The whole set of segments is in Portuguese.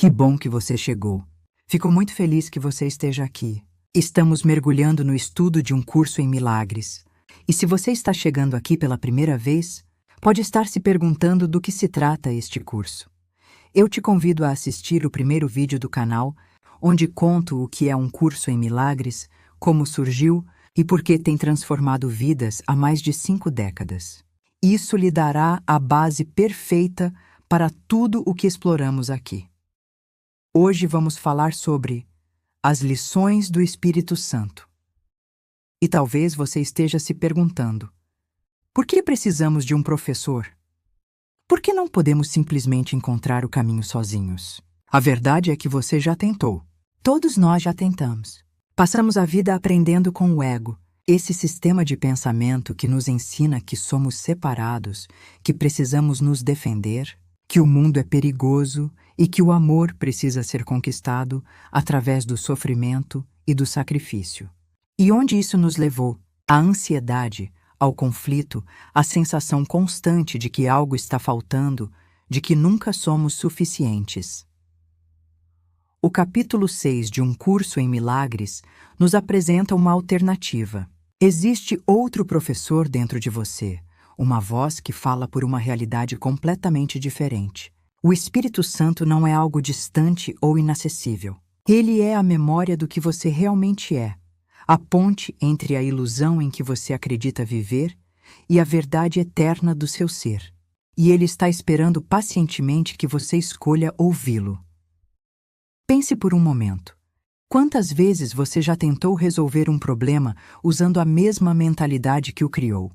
Que bom que você chegou. Fico muito feliz que você esteja aqui. Estamos mergulhando no estudo de um curso em milagres. E se você está chegando aqui pela primeira vez, pode estar se perguntando do que se trata este curso. Eu te convido a assistir o primeiro vídeo do canal, onde conto o que é um curso em milagres, como surgiu e por que tem transformado vidas há mais de 5 décadas. Isso lhe dará a base perfeita para tudo o que exploramos aqui. Hoje vamos falar sobre as lições do Espírito Santo. E talvez você esteja se perguntando: por que precisamos de um professor? Por que não podemos simplesmente encontrar o caminho sozinhos? A verdade é que você já tentou. Todos nós já tentamos. Passamos a vida aprendendo com o ego, esse sistema de pensamento que nos ensina que somos separados, que precisamos nos defender, que o mundo é perigoso e que o amor precisa ser conquistado através do sofrimento e do sacrifício. E onde isso nos levou? À ansiedade, ao conflito, à sensação constante de que algo está faltando, de que nunca somos suficientes. O capítulo 6 de Um Curso em Milagres nos apresenta uma alternativa. Existe outro professor dentro de você, uma voz que fala por uma realidade completamente diferente. O Espírito Santo não é algo distante ou inacessível. Ele é a memória do que você realmente é, a ponte entre a ilusão em que você acredita viver e a verdade eterna do seu ser. E ele está esperando pacientemente que você escolha ouvi-lo. Pense por um momento. Quantas vezes você já tentou resolver um problema usando a mesma mentalidade que o criou?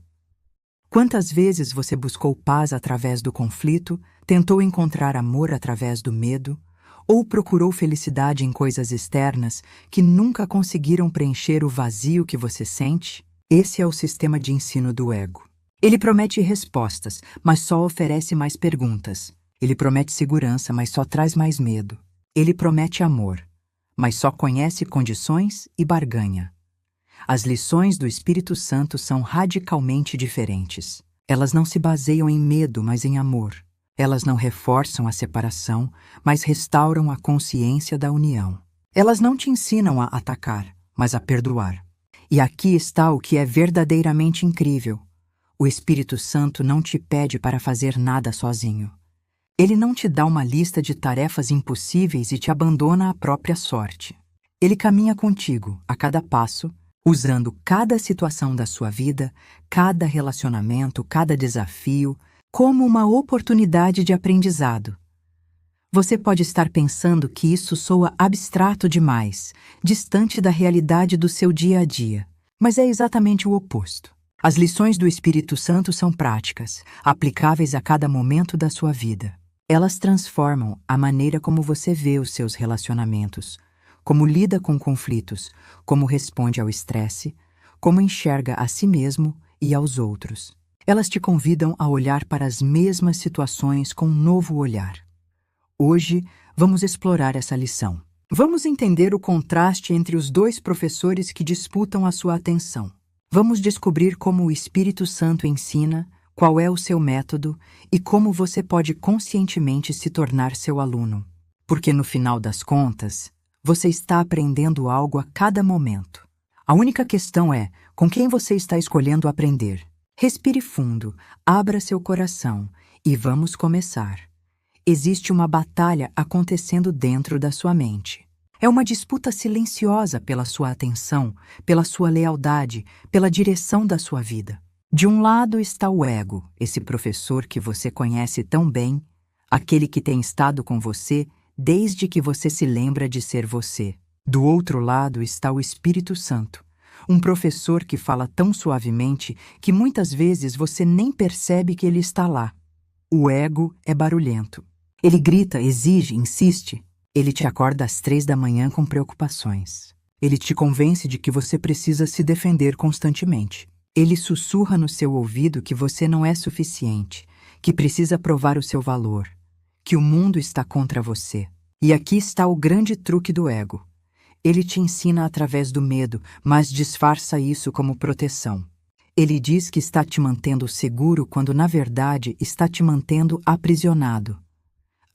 Quantas vezes você buscou paz através do conflito, tentou encontrar amor através do medo, ou procurou felicidade em coisas externas que nunca conseguiram preencher o vazio que você sente? Esse é o sistema de ensino do ego. Ele promete respostas, mas só oferece mais perguntas. Ele promete segurança, mas só traz mais medo. Ele promete amor, mas só conhece condições e barganha. As lições do Espírito Santo são radicalmente diferentes. Elas não se baseiam em medo, mas em amor. Elas não reforçam a separação, mas restauram a consciência da união. Elas não te ensinam a atacar, mas a perdoar. E aqui está o que é verdadeiramente incrível. O Espírito Santo não te pede para fazer nada sozinho. Ele não te dá uma lista de tarefas impossíveis e te abandona à própria sorte. Ele caminha contigo, a cada passo, usando cada situação da sua vida, cada relacionamento, cada desafio, como uma oportunidade de aprendizado. Você pode estar pensando que isso soa abstrato demais, distante da realidade do seu dia a dia, mas é exatamente o oposto. As lições do Espírito Santo são práticas, aplicáveis a cada momento da sua vida. Elas transformam a maneira como você vê os seus relacionamentos, como lida com conflitos, como responde ao estresse, como enxerga a si mesmo e aos outros. Elas te convidam a olhar para as mesmas situações com um novo olhar. Hoje, vamos explorar essa lição. Vamos entender o contraste entre os dois professores que disputam a sua atenção. Vamos descobrir como o Espírito Santo ensina, qual é o seu método e como você pode conscientemente se tornar seu aluno. Porque no final das contas, você está aprendendo algo a cada momento. A única questão é, com quem você está escolhendo aprender? Respire fundo, abra seu coração e vamos começar. Existe uma batalha acontecendo dentro da sua mente. É uma disputa silenciosa pela sua atenção, pela sua lealdade, pela direção da sua vida. De um lado está o ego, esse professor que você conhece tão bem, aquele que tem estado com você desde que você se lembra de ser você. Do outro lado está o Espírito Santo, um professor que fala tão suavemente que muitas vezes você nem percebe que ele está lá. O ego é barulhento. Ele grita, exige, insiste. Ele te acorda às 3 da manhã com preocupações. Ele te convence de que você precisa se defender constantemente. Ele sussurra no seu ouvido que você não é suficiente, que precisa provar o seu valor, que o mundo está contra você. E aqui está o grande truque do ego. Ele te ensina através do medo, mas disfarça isso como proteção. Ele diz que está te mantendo seguro quando, na verdade, está te mantendo aprisionado.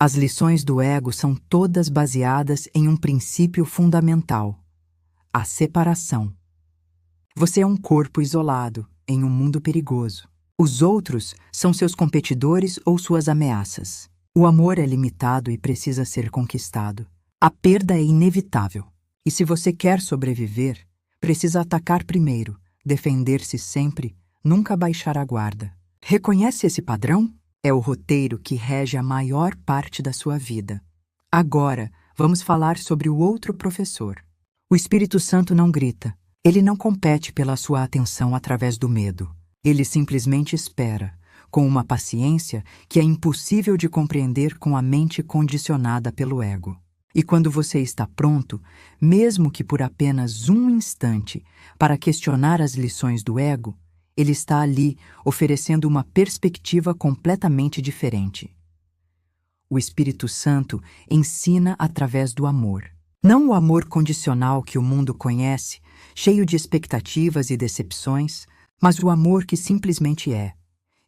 As lições do ego são todas baseadas em um princípio fundamental: a separação. Você é um corpo isolado, em um mundo perigoso. Os outros são seus competidores ou suas ameaças. O amor é limitado e precisa ser conquistado. A perda é inevitável. E se você quer sobreviver, precisa atacar primeiro, defender-se sempre, nunca baixar a guarda. Reconhece esse padrão? É o roteiro que rege a maior parte da sua vida. Agora, vamos falar sobre o outro professor. O Espírito Santo não grita. Ele não compete pela sua atenção através do medo. Ele simplesmente espera, com uma paciência que é impossível de compreender com a mente condicionada pelo ego. E quando você está pronto, mesmo que por apenas um instante, para questionar as lições do ego, ele está ali oferecendo uma perspectiva completamente diferente. O Espírito Santo ensina através do amor. Não o amor condicional que o mundo conhece, cheio de expectativas e decepções, mas o amor que simplesmente é.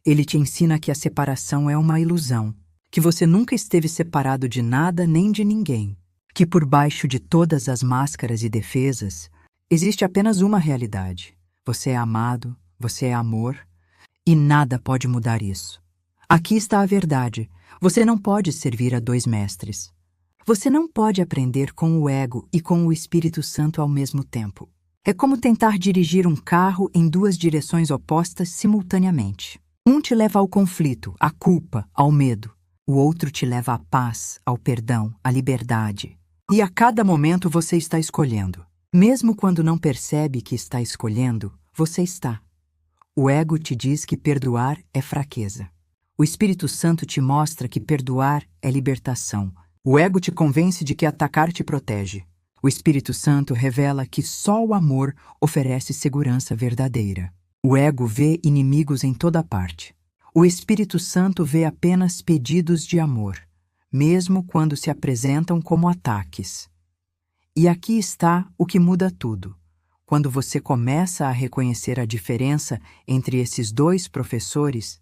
Ele te ensina que a separação é uma ilusão, que você nunca esteve separado de nada nem de ninguém, que por baixo de todas as máscaras e defesas, existe apenas uma realidade. Você é amado, você é amor, e nada pode mudar isso. Aqui está a verdade. Você não pode servir a dois mestres. Você não pode aprender com o ego e com o Espírito Santo ao mesmo tempo. É como tentar dirigir um carro em duas direções opostas simultaneamente. Um te leva ao conflito, à culpa, ao medo. O outro te leva à paz, ao perdão, à liberdade. E a cada momento você está escolhendo. Mesmo quando não percebe que está escolhendo, você está. O ego te diz que perdoar é fraqueza. O Espírito Santo te mostra que perdoar é libertação. O ego te convence de que atacar te protege. O Espírito Santo revela que só o amor oferece segurança verdadeira. O ego vê inimigos em toda parte. O Espírito Santo vê apenas pedidos de amor, mesmo quando se apresentam como ataques. E aqui está o que muda tudo. Quando você começa a reconhecer a diferença entre esses dois professores,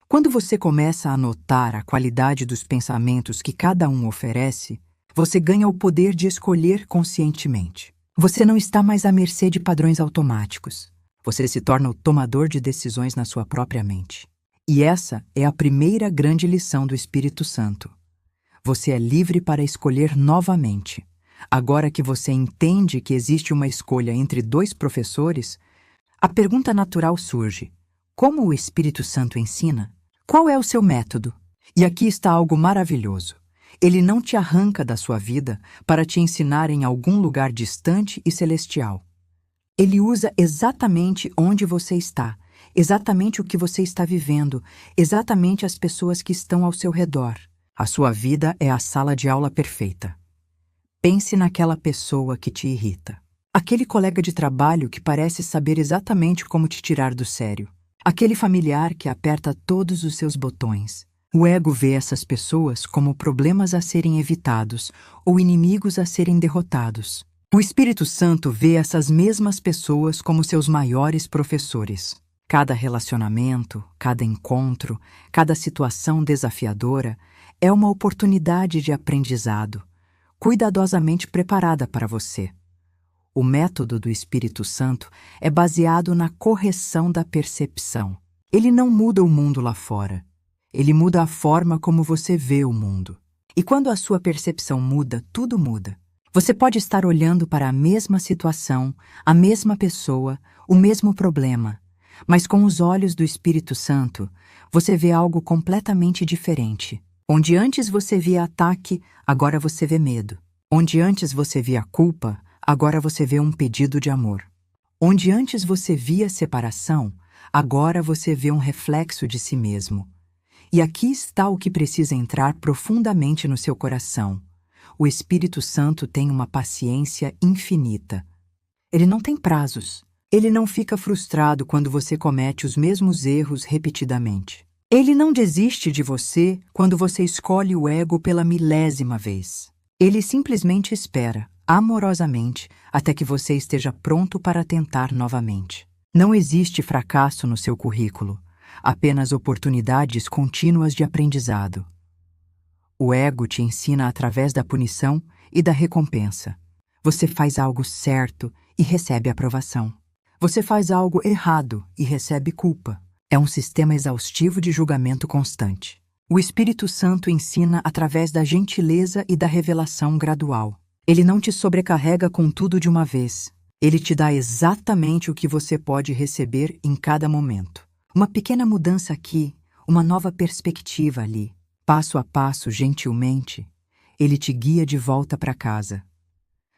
quando você começa a notar a qualidade dos pensamentos que cada um oferece, você ganha o poder de escolher conscientemente. Você não está mais à mercê de padrões automáticos. Você se torna o tomador de decisões na sua própria mente. E essa é a primeira grande lição do Espírito Santo. Você é livre para escolher novamente. Agora que você entende que existe uma escolha entre dois professores, a pergunta natural surge: como o Espírito Santo ensina? Qual é o seu método? E aqui está algo maravilhoso. Ele não te arranca da sua vida para te ensinar em algum lugar distante e celestial. Ele usa exatamente onde você está, exatamente o que você está vivendo, exatamente as pessoas que estão ao seu redor. A sua vida é a sala de aula perfeita. Pense naquela pessoa que te irrita. Aquele colega de trabalho que parece saber exatamente como te tirar do sério. Aquele familiar que aperta todos os seus botões. O ego vê essas pessoas como problemas a serem evitados ou inimigos a serem derrotados. O Espírito Santo vê essas mesmas pessoas como seus maiores professores. Cada relacionamento, cada encontro, cada situação desafiadora é uma oportunidade de aprendizado, cuidadosamente preparada para você. O método do Espírito Santo é baseado na correção da percepção. Ele não muda o mundo lá fora. Ele muda a forma como você vê o mundo. E quando a sua percepção muda, tudo muda. Você pode estar olhando para a mesma situação, a mesma pessoa, o mesmo problema, mas com os olhos do Espírito Santo, você vê algo completamente diferente. Onde antes você via ataque, agora você vê medo. Onde antes você via culpa, agora você vê um pedido de amor. Onde antes você via separação, agora você vê um reflexo de si mesmo. E aqui está o que precisa entrar profundamente no seu coração. O Espírito Santo tem uma paciência infinita. Ele não tem prazos. Ele não fica frustrado quando você comete os mesmos erros repetidamente. Ele não desiste de você quando você escolhe o ego pela milésima vez. Ele simplesmente espera, amorosamente, até que você esteja pronto para tentar novamente. Não existe fracasso no seu currículo. Apenas oportunidades contínuas de aprendizado. O ego te ensina através da punição e da recompensa. Você faz algo certo e recebe aprovação. Você faz algo errado e recebe culpa. É um sistema exaustivo de julgamento constante. O Espírito Santo ensina através da gentileza e da revelação gradual. Ele não te sobrecarrega com tudo de uma vez. Ele te dá exatamente o que você pode receber em cada momento. Uma pequena mudança aqui, uma nova perspectiva ali. Passo a passo, gentilmente, ele te guia de volta para casa.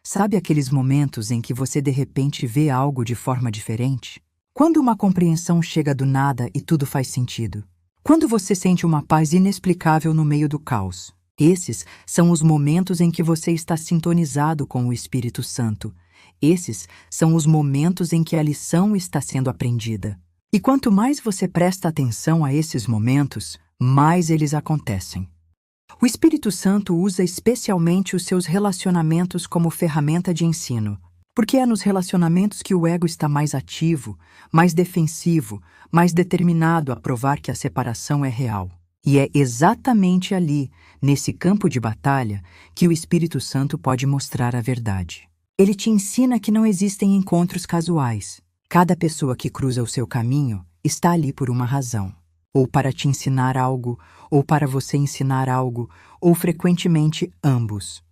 Sabe aqueles momentos em que você de repente vê algo de forma diferente? Quando uma compreensão chega do nada e tudo faz sentido. Quando você sente uma paz inexplicável no meio do caos. Esses são os momentos em que você está sintonizado com o Espírito Santo. Esses são os momentos em que a lição está sendo aprendida. E quanto mais você presta atenção a esses momentos, mais eles acontecem. O Espírito Santo usa especialmente os seus relacionamentos como ferramenta de ensino, porque é nos relacionamentos que o ego está mais ativo, mais defensivo, mais determinado a provar que a separação é real. E é exatamente ali, nesse campo de batalha, que o Espírito Santo pode mostrar a verdade. Ele te ensina que não existem encontros casuais. Cada pessoa que cruza o seu caminho está ali por uma razão. Ou para te ensinar algo, ou para você ensinar algo, ou frequentemente ambos.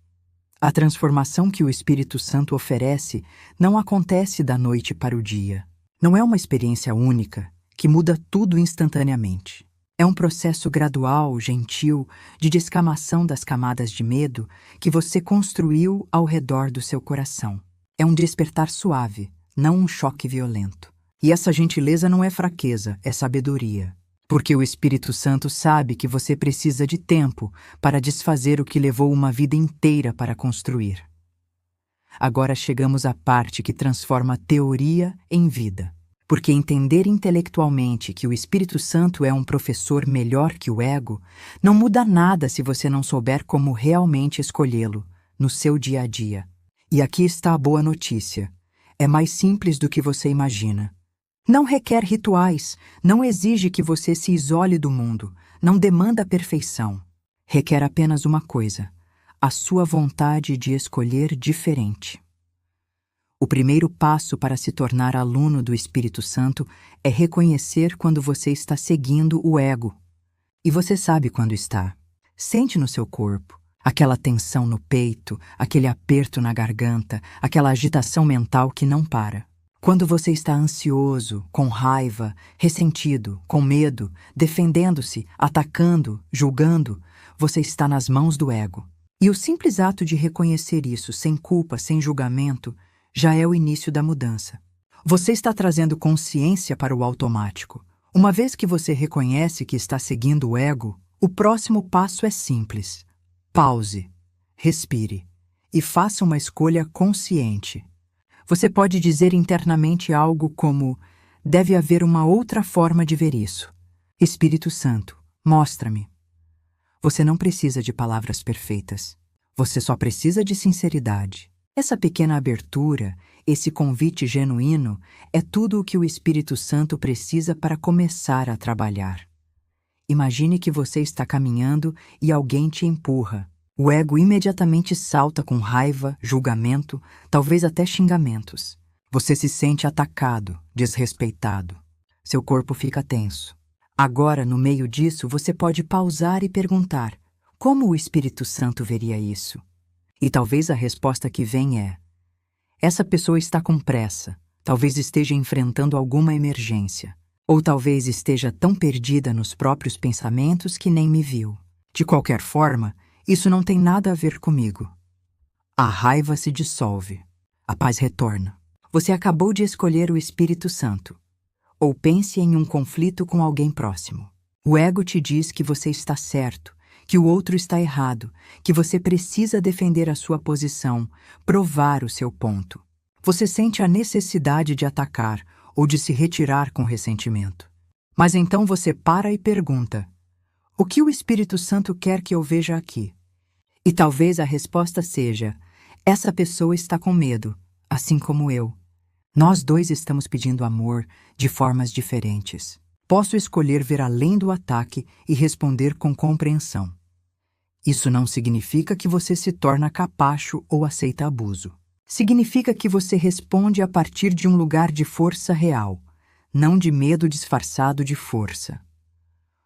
A transformação que o Espírito Santo oferece não acontece da noite para o dia. Não é uma experiência única, que muda tudo instantaneamente. É um processo gradual, gentil, de descamação das camadas de medo que você construiu ao redor do seu coração. É um despertar suave, não um choque violento. E essa gentileza não é fraqueza, é sabedoria. Porque o Espírito Santo sabe que você precisa de tempo para desfazer o que levou uma vida inteira para construir. Agora chegamos à parte que transforma teoria em vida. Porque entender intelectualmente que o Espírito Santo é um professor melhor que o ego, não muda nada se você não souber como realmente escolhê-lo no seu dia a dia. E aqui está a boa notícia. É mais simples do que você imagina. Não requer rituais, não exige que você se isole do mundo, não demanda perfeição. Requer apenas uma coisa: a sua vontade de escolher diferente. O primeiro passo para se tornar aluno do Espírito Santo é reconhecer quando você está seguindo o ego. E você sabe quando está. Sente no seu corpo aquela tensão no peito, aquele aperto na garganta, aquela agitação mental que não para. Quando você está ansioso, com raiva, ressentido, com medo, defendendo-se, atacando, julgando, você está nas mãos do ego. E o simples ato de reconhecer isso, sem culpa, sem julgamento, já é o início da mudança. Você está trazendo consciência para o automático. Uma vez que você reconhece que está seguindo o ego, o próximo passo é simples. Pause, respire e faça uma escolha consciente. Você pode dizer internamente algo como: deve haver uma outra forma de ver isso. Espírito Santo, mostra-me. Você não precisa de palavras perfeitas. Você só precisa de sinceridade. Essa pequena abertura, esse convite genuíno, é tudo o que o Espírito Santo precisa para começar a trabalhar. Imagine que você está caminhando e alguém te empurra. O ego imediatamente salta com raiva, julgamento, talvez até xingamentos. Você se sente atacado, desrespeitado. Seu corpo fica tenso. Agora, no meio disso, você pode pausar e perguntar: como o Espírito Santo veria isso? E talvez a resposta que vem é: essa pessoa está com pressa, talvez esteja enfrentando alguma emergência, ou talvez esteja tão perdida nos próprios pensamentos que nem me viu. De qualquer forma, isso não tem nada a ver comigo. A raiva se dissolve, a paz retorna. Você acabou de escolher o Espírito Santo. Ou pense em um conflito com alguém próximo. O ego te diz que você está certo, que o outro está errado, que você precisa defender a sua posição, provar o seu ponto. Você sente a necessidade de atacar ou de se retirar com ressentimento. Mas então você para e pergunta: o que o Espírito Santo quer que eu veja aqui? E talvez a resposta seja: essa pessoa está com medo, assim como eu. Nós dois estamos pedindo amor de formas diferentes. Posso escolher ver além do ataque e responder com compreensão. Isso não significa que você se torna capacho ou aceita abuso. Significa que você responde a partir de um lugar de força real, não de medo disfarçado de força.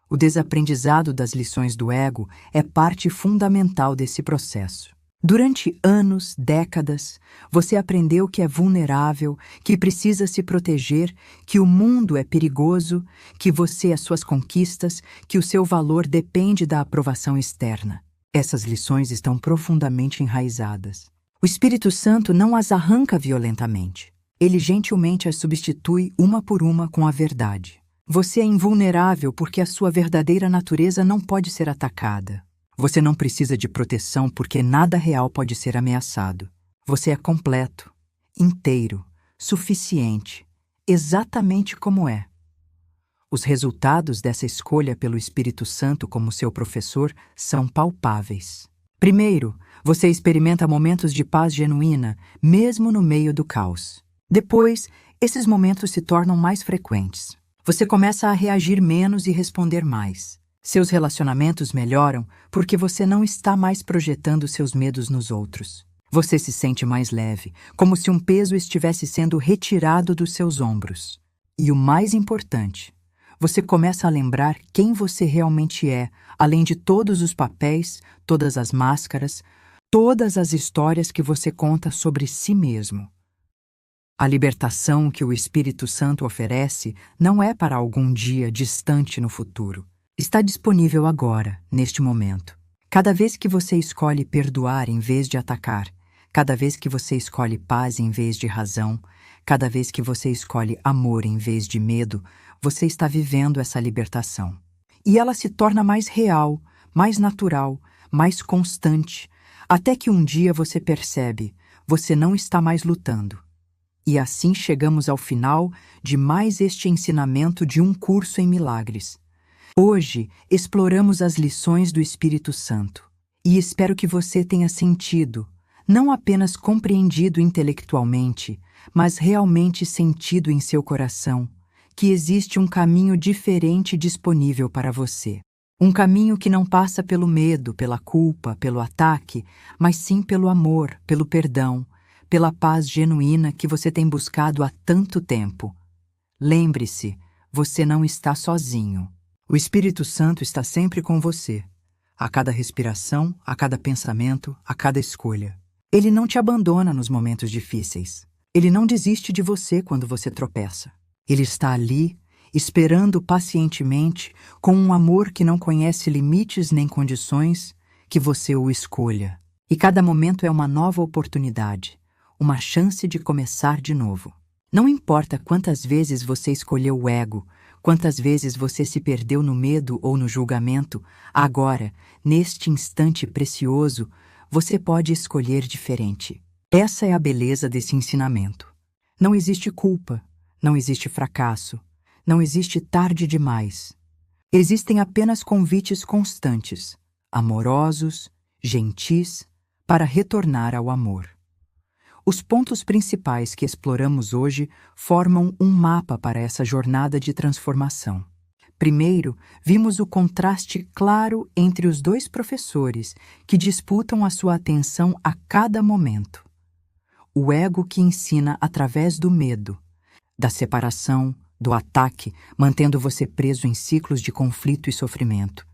O desaprendizado das lições do ego é parte fundamental desse processo. Durante anos, décadas, você aprendeu que é vulnerável, que precisa se proteger, que o mundo é perigoso, que você, as suas conquistas, que o seu valor depende da aprovação externa. Essas lições estão profundamente enraizadas. O Espírito Santo não as arranca violentamente. Ele gentilmente as substitui uma por uma com a verdade. Você é invulnerável porque a sua verdadeira natureza não pode ser atacada. Você não precisa de proteção porque nada real pode ser ameaçado. Você é completo, inteiro, suficiente, exatamente como é. Os resultados dessa escolha pelo Espírito Santo como seu professor são palpáveis. Primeiro, você experimenta momentos de paz genuína, mesmo no meio do caos. Depois, esses momentos se tornam mais frequentes. Você começa a reagir menos e responder mais. Seus relacionamentos melhoram porque você não está mais projetando seus medos nos outros. Você se sente mais leve, como se um peso estivesse sendo retirado dos seus ombros. E o mais importante, você começa a lembrar quem você realmente é, além de todos os papéis, todas as máscaras, todas as histórias que você conta sobre si mesmo. A libertação que o Espírito Santo oferece não é para algum dia distante no futuro. Está disponível agora, neste momento. Cada vez que você escolhe perdoar em vez de atacar, cada vez que você escolhe paz em vez de razão, cada vez que você escolhe amor em vez de medo, você está vivendo essa libertação. E ela se torna mais real, mais natural, mais constante, até que um dia você percebe, você não está mais lutando. E assim chegamos ao final de mais este ensinamento de um curso em milagres. Hoje, exploramos as lições do Espírito Santo. E espero que você tenha sentido, não apenas compreendido intelectualmente, mas realmente sentido em seu coração, que existe um caminho diferente disponível para você. Um caminho que não passa pelo medo, pela culpa, pelo ataque, mas sim pelo amor, pelo perdão, pela paz genuína que você tem buscado há tanto tempo. Lembre-se, você não está sozinho. O Espírito Santo está sempre com você, a cada respiração, a cada pensamento, a cada escolha. Ele não te abandona nos momentos difíceis. Ele não desiste de você quando você tropeça. Ele está ali, esperando pacientemente, com um amor que não conhece limites nem condições, que você o escolha. E cada momento é uma nova oportunidade, uma chance de começar de novo. Não importa quantas vezes você escolheu o ego, quantas vezes você se perdeu no medo ou no julgamento, agora, neste instante precioso, você pode escolher diferente. Essa é a beleza desse ensinamento. Não existe culpa, não existe fracasso, não existe tarde demais. Existem apenas convites constantes, amorosos, gentis, para retornar ao amor. Os pontos principais que exploramos hoje formam um mapa para essa jornada de transformação. Primeiro, vimos o contraste claro entre os dois professores que disputam a sua atenção a cada momento. O ego que ensina através do medo, da separação, do ataque, mantendo você preso em ciclos de conflito e sofrimento.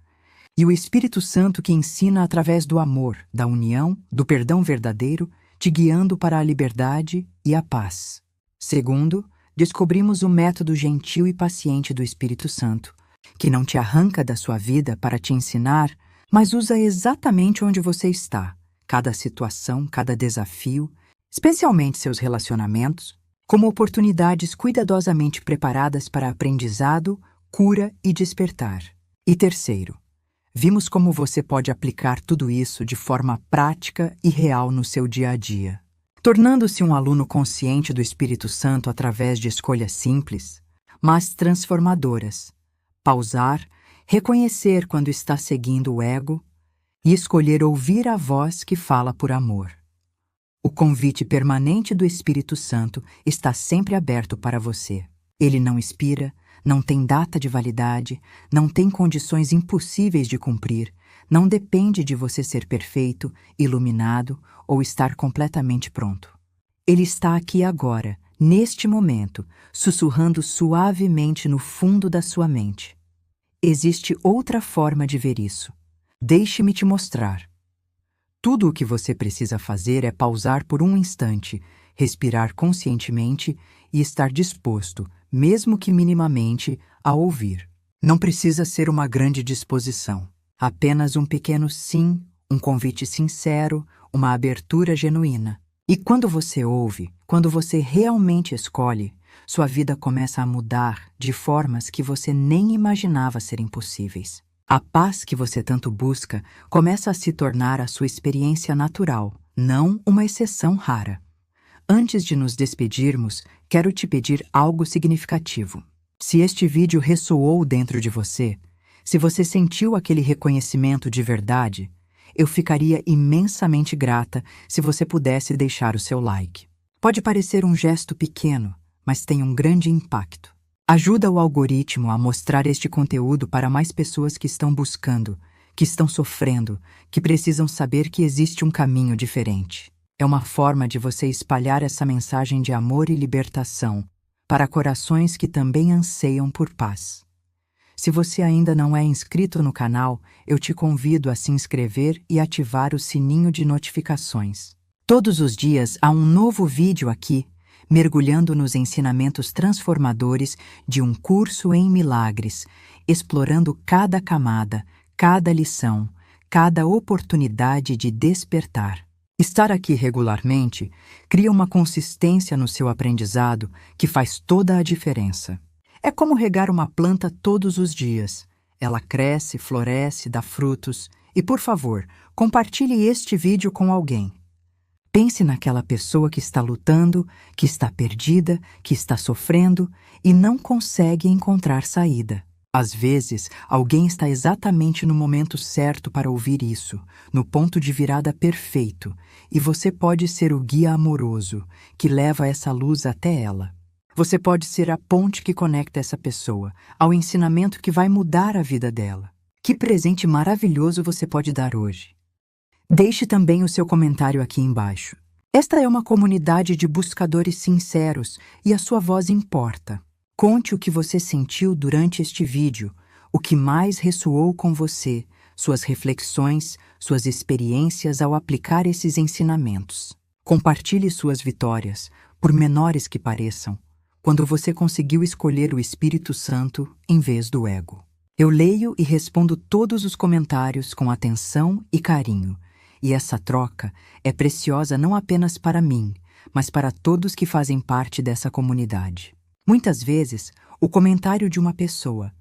E o Espírito Santo que ensina através do amor, da união, do perdão verdadeiro, te guiando para a liberdade e a paz. Segundo, descobrimos o método gentil e paciente do Espírito Santo, que não te arranca da sua vida para te ensinar, mas usa exatamente onde você está, cada situação, cada desafio, especialmente seus relacionamentos, como oportunidades cuidadosamente preparadas para aprendizado, cura e despertar. E terceiro, vimos como você pode aplicar tudo isso de forma prática e real no seu dia a dia, tornando-se um aluno consciente do Espírito Santo através de escolhas simples, mas transformadoras. Pausar, reconhecer quando está seguindo o ego e escolher ouvir a voz que fala por amor. O convite permanente do Espírito Santo está sempre aberto para você. Ele não expira, não tem data de validade, não tem condições impossíveis de cumprir, não depende de você ser perfeito, iluminado ou estar completamente pronto. Ele está aqui agora, neste momento, sussurrando suavemente no fundo da sua mente. Existe outra forma de ver isso. Deixe-me te mostrar. Tudo o que você precisa fazer é pausar por um instante, respirar conscientemente e estar disposto, mesmo que minimamente, a ouvir. Não precisa ser uma grande disposição. Apenas um pequeno sim, um convite sincero, uma abertura genuína. E quando você ouve, quando você realmente escolhe, sua vida começa a mudar de formas que você nem imaginava serem possíveis. A paz que você tanto busca começa a se tornar a sua experiência natural, não uma exceção rara. Antes de nos despedirmos, quero te pedir algo significativo. Se este vídeo ressoou dentro de você, se você sentiu aquele reconhecimento de verdade, eu ficaria imensamente grata se você pudesse deixar o seu like. Pode parecer um gesto pequeno, mas tem um grande impacto. Ajuda o algoritmo a mostrar este conteúdo para mais pessoas que estão buscando, que estão sofrendo, que precisam saber que existe um caminho diferente. É uma forma de você espalhar essa mensagem de amor e libertação para corações que também anseiam por paz. Se você ainda não é inscrito no canal, eu te convido a se inscrever e ativar o sininho de notificações. Todos os dias há um novo vídeo aqui, mergulhando nos ensinamentos transformadores de um curso em milagres, explorando cada camada, cada lição, cada oportunidade de despertar. Estar aqui regularmente cria uma consistência no seu aprendizado que faz toda a diferença. É como regar uma planta todos os dias. Ela cresce, floresce, dá frutos. E, por favor, compartilhe este vídeo com alguém. Pense naquela pessoa que está lutando, que está perdida, que está sofrendo e não consegue encontrar saída. Às vezes, alguém está exatamente no momento certo para ouvir isso, no ponto de virada perfeito, e você pode ser o guia amoroso que leva essa luz até ela. Você pode ser a ponte que conecta essa pessoa ao ensinamento que vai mudar a vida dela. Que presente maravilhoso você pode dar hoje! Deixe também o seu comentário aqui embaixo. Esta é uma comunidade de buscadores sinceros e a sua voz importa. Conte o que você sentiu durante este vídeo, o que mais ressoou com você, suas reflexões, suas experiências ao aplicar esses ensinamentos. Compartilhe suas vitórias, por menores que pareçam, quando você conseguiu escolher o Espírito Santo em vez do ego. Eu leio e respondo todos os comentários com atenção e carinho, e essa troca é preciosa não apenas para mim, mas para todos que fazem parte dessa comunidade. Muitas vezes, o comentário de uma pessoa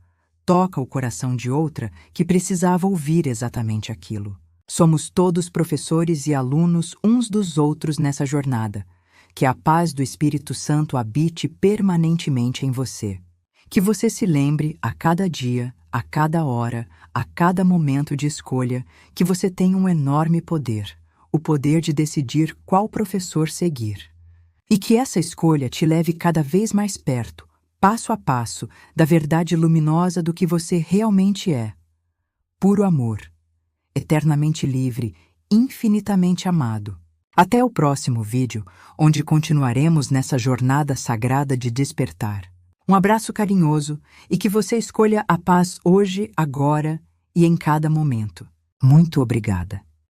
toca o coração de outra que precisava ouvir exatamente aquilo. Somos todos professores e alunos uns dos outros nessa jornada. Que a paz do Espírito Santo habite permanentemente em você. Que você se lembre a cada dia, a cada hora, a cada momento de escolha, que você tem um enorme poder, o poder de decidir qual professor seguir. E que essa escolha te leve cada vez mais perto, passo a passo, da verdade luminosa do que você realmente é. Puro amor, eternamente livre, infinitamente amado. Até o próximo vídeo, onde continuaremos nessa jornada sagrada de despertar. Um abraço carinhoso e que você escolha a paz hoje, agora e em cada momento. Muito obrigada.